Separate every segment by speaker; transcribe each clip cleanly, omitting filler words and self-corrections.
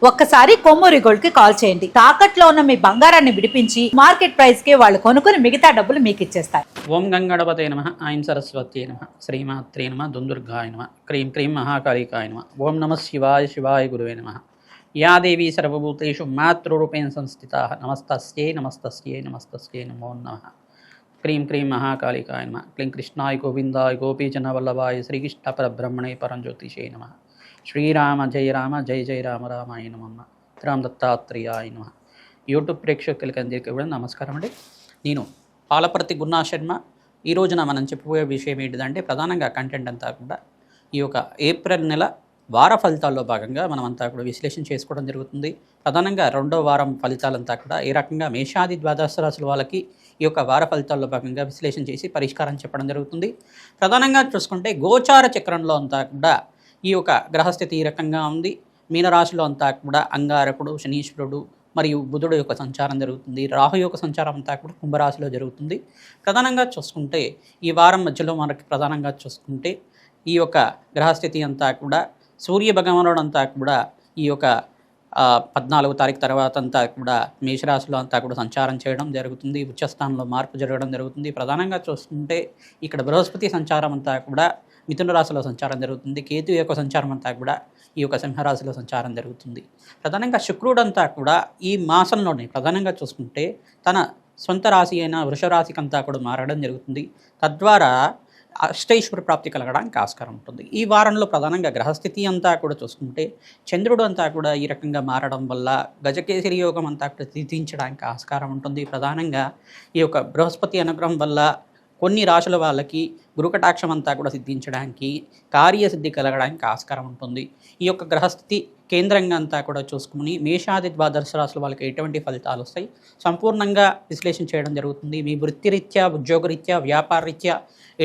Speaker 1: ఒక్కసారి కొమ్మూరి గోల్డ్ కి కాల్ చేయండి. తాకట్లో ఉన్న మీ బంగారాన్ని విడిపించి మార్కెట్ ప్రైస్ కి వాళ్ళు కొనుక్కుని మిగతా డబ్బులు మీకు ఇచ్చేస్తారు.
Speaker 2: ఓం గంగణపతే నమ, ఐం సరస్వతి నమ, శ్రీమాత్రే నమ, దుందుర్గాయ నమ, క్రీం క్రీం మహాకాళికాయ నమ. ఓం నమ శివాయ శివాయ గురువే నమ. యా దేవీ సర్వభూతేషు మాతృరూపేణ సంస్థితా నమస్తస్యై నమస్తస్యై నమస్తస్యై నమో నమః. క్రీం క్రీం మహాకాళికాయ నమ, క్లీం కృష్ణాయ గోవిందాయ గోపీజన వల్లభాయ శ్రీకృష్ణ పరబ్రహ్మణే పరంజ్యోతిషే నమ. శ్రీరామ జయ రామ జయ జయ రామ రామాయ నమః. రామ దత్తాత్రేయాయ నమః. యూట్యూబ్ ప్రేక్షకులకి అందరికీ కూడా నమస్కారం అండి. నేను పాలపర్తి గున్నా శర్మ. ఈ రోజున మనం చెప్పబోయే విషయం ఏంటిదంటే, ప్రధానంగా కంటెంట్ అంతా కూడా ఈ యొక్క ఏప్రిల్ నెల వార ఫలితాల్లో భాగంగా మనం అంతా కూడా విశ్లేషణ చేసుకోవడం జరుగుతుంది. ప్రధానంగా రెండో వారం ఫలితాలంతా కూడా ఏ రకంగా మేషాది ద్వాదశ రాశుల వాళ్ళకి ఈ యొక్క వార ఫలితాల్లో భాగంగా విశ్లేషణ చేసి పరిష్కారం చెప్పడం జరుగుతుంది. ప్రధానంగా చూసుకుంటే గోచార చక్రంలో అంతా కూడా ఈ యొక్క గ్రహస్థితి ఈ రకంగా ఉంది. మీనరాశిలో అంతా కూడా అంగారకుడు, శనీశ్వరుడు మరియు బుధుడు యొక్క సంచారం జరుగుతుంది. రాహు యొక్క సంచారం అంతా కూడా కుంభరాశిలో జరుగుతుంది. ప్రధానంగా చూసుకుంటే ఈ వారం మధ్యలో మనకి ప్రధానంగా చూసుకుంటే ఈ యొక్క గ్రహస్థితి అంతా కూడా సూర్య భగవానుడు అంతా కూడా ఈ యొక్క 14వ తారీఖు తర్వాత అంతా కూడా మేషరాశిలో అంతా కూడా సంచారం చేయడం జరుగుతుంది. ఉచ్చస్థానంలో మార్పు జరగడం జరుగుతుంది. ప్రధానంగా చూసుకుంటే ఇక్కడ బృహస్పతి సంచారం అంతా కూడా మిథున రాశిలో సంచారం జరుగుతుంది. కేతు యొక్క సంచారం అంతా కూడా ఈ యొక్క సింహరాశిలో సంచారం జరుగుతుంది. ప్రధానంగా శుక్రుడు అంతా కూడా ఈ మాసంలోనే ప్రధానంగా చూసుకుంటే తన సొంత రాశి అయిన వృషరాశికి అంతా కూడా మారడం జరుగుతుంది. తద్వారా అష్టైశ్వర ప్రాప్తి కలగడానికి ఆస్కారం ఉంటుంది. ఈ వారంలో ప్రధానంగా గ్రహస్థితి అంతా కూడా చూసుకుంటే చంద్రుడు అంతా కూడా ఈ రకంగా మారడం వల్ల గజకేసరి యోగం అంతా కూడా సిద్ధించడానికి ఆస్కారం ఉంటుంది. ప్రధానంగా ఈ యొక్క బృహస్పతి అనుగ్రహం వల్ల కొన్ని రాశుల వాళ్ళకి గురుకటాక్షం అంతా కూడా సిద్ధించడానికి, కార్యసిద్ధి కలగడానికి ఆస్కారం ఉంటుంది. ఈ యొక్క గ్రహస్థితి కేంద్రంగా అంతా కూడా చూసుకుని మేషాది ద్వాదశ రాశుల వాళ్ళకి ఎటువంటి ఫలితాలు వస్తాయి సంపూర్ణంగా విశ్లేషణ చేయడం జరుగుతుంది. మీ వృత్తిరీత్యా, ఉద్యోగరీత్యా, వ్యాపారరీత్యా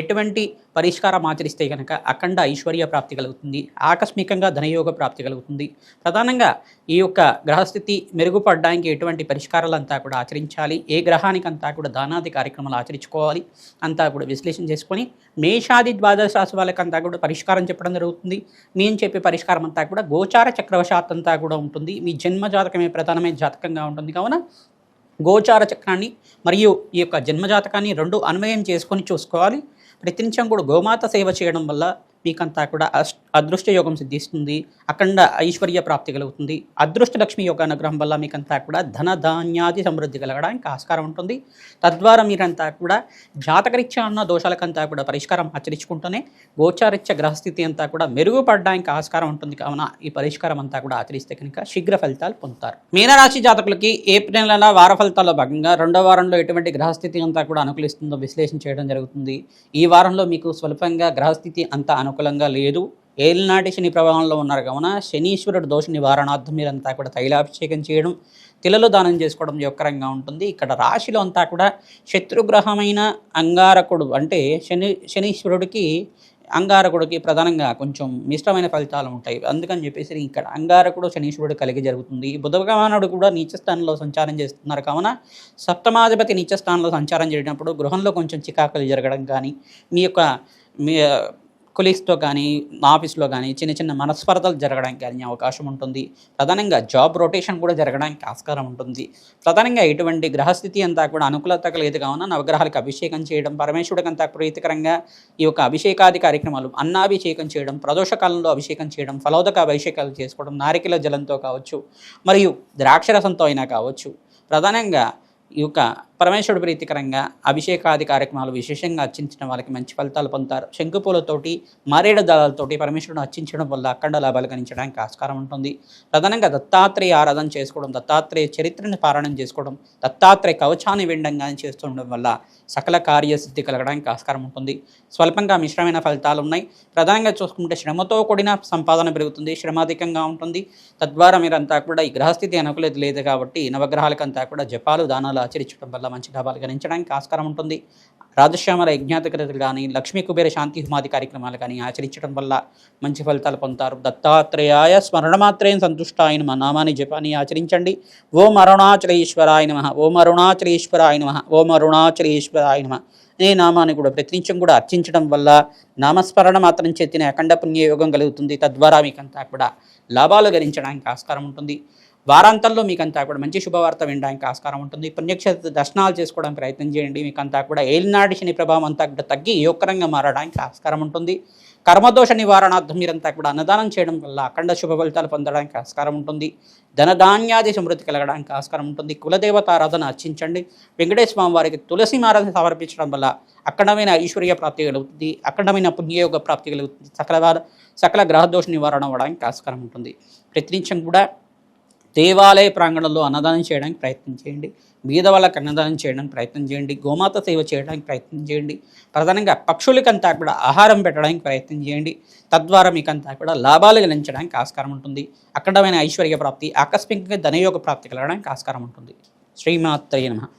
Speaker 2: ఎటువంటి పరిష్కారం ఆచరిస్తే కనుక అఖండ ఐశ్వర్య ప్రాప్తి కలుగుతుంది. ఆకస్మికంగా ధనయోగ ప్రాప్తి కలుగుతుంది. ప్రధానంగా ఈ యొక్క గ్రహస్థితి మెరుగుపడడానికి ఎటువంటి పరిష్కారాలంతా కూడా ఆచరించాలి, ఏ గ్రహానికంతా కూడా దానాది కార్యక్రమాలు ఆచరించుకోవాలి అంతా కూడా విశ్లేషణ చేసుకొని మేషాది ద్వాదశ రాశి వాళ్ళకంతా కూడా పరిష్కారం చెప్పడం జరుగుతుంది. నేను చెప్పే పరిష్కారం అంతా కూడా గోచార చక్రవశాత్ అంతా కూడా ఉంటుంది. మీ జన్మ జాతకమే ప్రధానమైన జాతకంగా ఉంటుంది. కావున గోచార చక్రాన్ని మరియు ఈ యొక్క జన్మజాతకాన్ని రెండు అన్వయం చేసుకొని చూసుకోవాలి. ప్రతినిత్యం కూడా గోమాత సేవ చేయడం వల్ల మీకంతా కూడా అదృష్ట యోగం సిద్ధిస్తుంది. అఖండ ఐశ్వర్య ప్రాప్తి కలుగుతుంది. అదృష్ట లక్ష్మి యొక్క అనుగ్రహం వల్ల మీకంతా కూడా ధన ధాన్యాది సమృద్ధి కలగడానికి ఆస్కారం ఉంటుంది. తద్వారా మీరంతా కూడా జాతకరీత్యా ఉన్న దోషాలకంతా కూడా పరిష్కారం ఆచరించుకుంటూనే గోచారీత్య గ్రహస్థితి అంతా కూడా మెరుగుపడడానికి ఆస్కారం ఉంటుంది. కావున ఈ పరిష్కారం అంతా కూడా ఆచరిస్తే కనుక శీఘ్ర ఫలితాలు పొందుతారు. మీనరాశి జాతకులకి ఏప్రిల్ నెల వార ఫలితాల్లో భాగంగా రెండో వారంలో ఎటువంటి గ్రహస్థితి అంతా కూడా అనుకూలిస్తుందో విశ్లేషణ చేయడం జరుగుతుంది. ఈ వారంలో మీకు స్వల్పంగా గ్రహస్థితి అంతా అనుకూలంగా లేదు. ఏలినాటి శని ప్రభావంలో ఉన్నారు కావున శనీశ్వరుడు దోష నివారణార్థం మీరంతా కూడా తైలాభిషేకం చేయడం, తిలలు దానం చేసుకోవడం యొక్కరంగా ఉంటుంది. ఇక్కడ రాశిలో అంతా కూడా శత్రుగ్రహమైన అంగారకుడు అంటే శనీశ్వరుడికి అంగారకుడికి ప్రధానంగా కొంచెం మిశ్రమైన ఫలితాలు ఉంటాయి. అందుకని చెప్పేసి ఇక్కడ అంగారకుడు శనీశ్వరుడు కలిగి జరుగుతుంది. బుధ భగవానుడు కూడా నీచస్థానంలో సంచారం చేస్తున్నారు కావున సప్తమాధిపతి నీచస్థానంలో సంచారం చేయడం గృహంలో కొంచెం చికాకులు జరగడం కానీ, మీ కొలీగ్స్తో కానీ, ఆఫీస్లో కానీ చిన్న చిన్న మనస్పర్ధలు జరగడానికి కానీ అవకాశం ఉంటుంది. ప్రధానంగా జాబ్ రొటేషన్ కూడా జరగడానికి ఆస్కారం ఉంటుంది. ప్రధానంగా ఇటువంటి గ్రహస్థితి అంతా కూడా అనుకూలత లేదు కావున నవగ్రహాలకు అభిషేకం చేయడం, పరమేశ్వరుడికి అంతా ప్రీతికరంగా ఈ యొక్క అభిషేకాది కార్యక్రమాలు, అన్నాభిషేకం చేయడం, ప్రదోష కాలంలో అభిషేకం చేయడం, ఫలోదక అభిషేకాలు చేసుకోవడం, నారికెల జలంతో కావచ్చు మరియు ద్రాక్షరసంతో అయినా కావచ్చు. ప్రధానంగా ఈ యొక్క పరమేశ్వరుడు ప్రీతికరంగా అభిషేకాది కార్యక్రమాలు విశేషంగా అర్చించిన వాళ్ళకి మంచి ఫలితాలు పొందుతారు. శంకుపూలతోటి, మారేడు దళాలతోటి పరమేశ్వరుడు అర్చించడం వల్ల అఖండ లాభాలు గణించడానికి ఆస్కారం ఉంటుంది. ప్రధానంగా దత్తాత్రేయ ఆరాధన చేసుకోవడం, దత్తాత్రేయ చరిత్రను పారాయణం చేసుకోవడం, దత్తాత్రేయ కవచాన్ని వినడం కానీ చేస్తుండడం వల్ల సకల కార్యసిద్ధి కలగడానికి ఆస్కారం ఉంటుంది. స్వల్పంగా మిశ్రమైన ఫలితాలు ఉన్నాయి. ప్రధానంగా చూసుకుంటే శ్రమతో కూడిన సంపాదన పెరుగుతుంది, శ్రమాధికంగా ఉంటుంది. తద్వారా మీరంతా కూడా ఈ గ్రహస్థితి అనుకూలత లేదు కాబట్టి నవగ్రహాలకంతా కూడా జపాలు దానాలు ఆచరించడం వల్ల మంచి లాభాలు గణించడానికి ఆస్కారం ఉంటుంది. రాజశ్యామల యజ్ఞాధికృతులు కానీ లక్ష్మీ కుబేర శాంతి హోమాది కార్యక్రమాలు కానీ ఆచరించడం వల్ల మంచి ఫలితాలు పొందుతారు. దత్తాత్రేయాయ స్మరణమాత్రేణ సంతుష్టాయ నమః నామాన్ని జపాన్ని ఆచరించండి. ఓం అరుణాచలేశ్వరాయ నమః, ఓం అరుణాచలేశ్వరాయ నమః, ఓం అరుణాచలేశ్వరాయ నమః అనే నామాన్ని కూడా ప్రతినిత్యం కూడా అర్చించడం వల్ల నామస్మరణ మాత్రం చేతిన అఖండ పుణ్యయోగం కలుగుతుంది. తద్వారా మీకంతా కూడా లాభాలు గణించడానికి ఆస్కారం ఉంటుంది. వారాంతంలో మీకంతా కూడా మంచి శుభవార్త వినడానికి ఆస్కారం ఉంటుంది. పుణ్యక్షేత్ర దర్శనాలు చేసుకోవడానికి ప్రయత్నం చేయండి. మీకంతా కూడా ఏలినాటి శని ప్రభావం అంతా కూడా తగ్గి యోగకరంగా మారడానికి ఆస్కారం ఉంటుంది. కర్మదోష నివారణార్థం మీరంతా కూడా అన్నదానం చేయడం వల్ల అఖండ శుభ ఫలితాలు పొందడానికి ఆస్కారం ఉంటుంది. ధనధాన్యాది సమృద్ధి కలగడానికి ఆస్కారం ఉంటుంది. కులదేవతారాధన అర్చించండి. వెంకటేశ్వర స్వామి వారికి తులసి మారాధన సమర్పించడం వల్ల అఖండమైన ఐశ్వర్య ప్రాప్తి కలుగుతుంది. అఖండమైన పుణ్యయోగ ప్రాప్తి కలుగుతుంది. సకల గ్రహదోష నివారణ అవ్వడానికి ఆస్కారం ఉంటుంది. ప్రతినిత్యం కూడా దేవాలయ ప్రాంగణంలో అన్నదానం చేయడానికి ప్రయత్నం చేయండి. బీద వాళ్ళకి అన్నదానం చేయడానికి ప్రయత్నం చేయండి. గోమాత సేవ చేయడానికి ప్రయత్నం చేయండి. ప్రధానంగా పక్షులకంతా కూడా ఆహారం పెట్టడానికి ప్రయత్నం చేయండి. తద్వారా మీకంతా కూడా లాభాలు గణించడానికి ఆస్కారం ఉంటుంది. అఖండమైన ఐశ్వర్య ప్రాప్తి, ఆకస్మికంగా ధనయోగ ప్రాప్తి కలగడానికి ఆస్కారం ఉంటుంది. శ్రీమాత్రే నమః.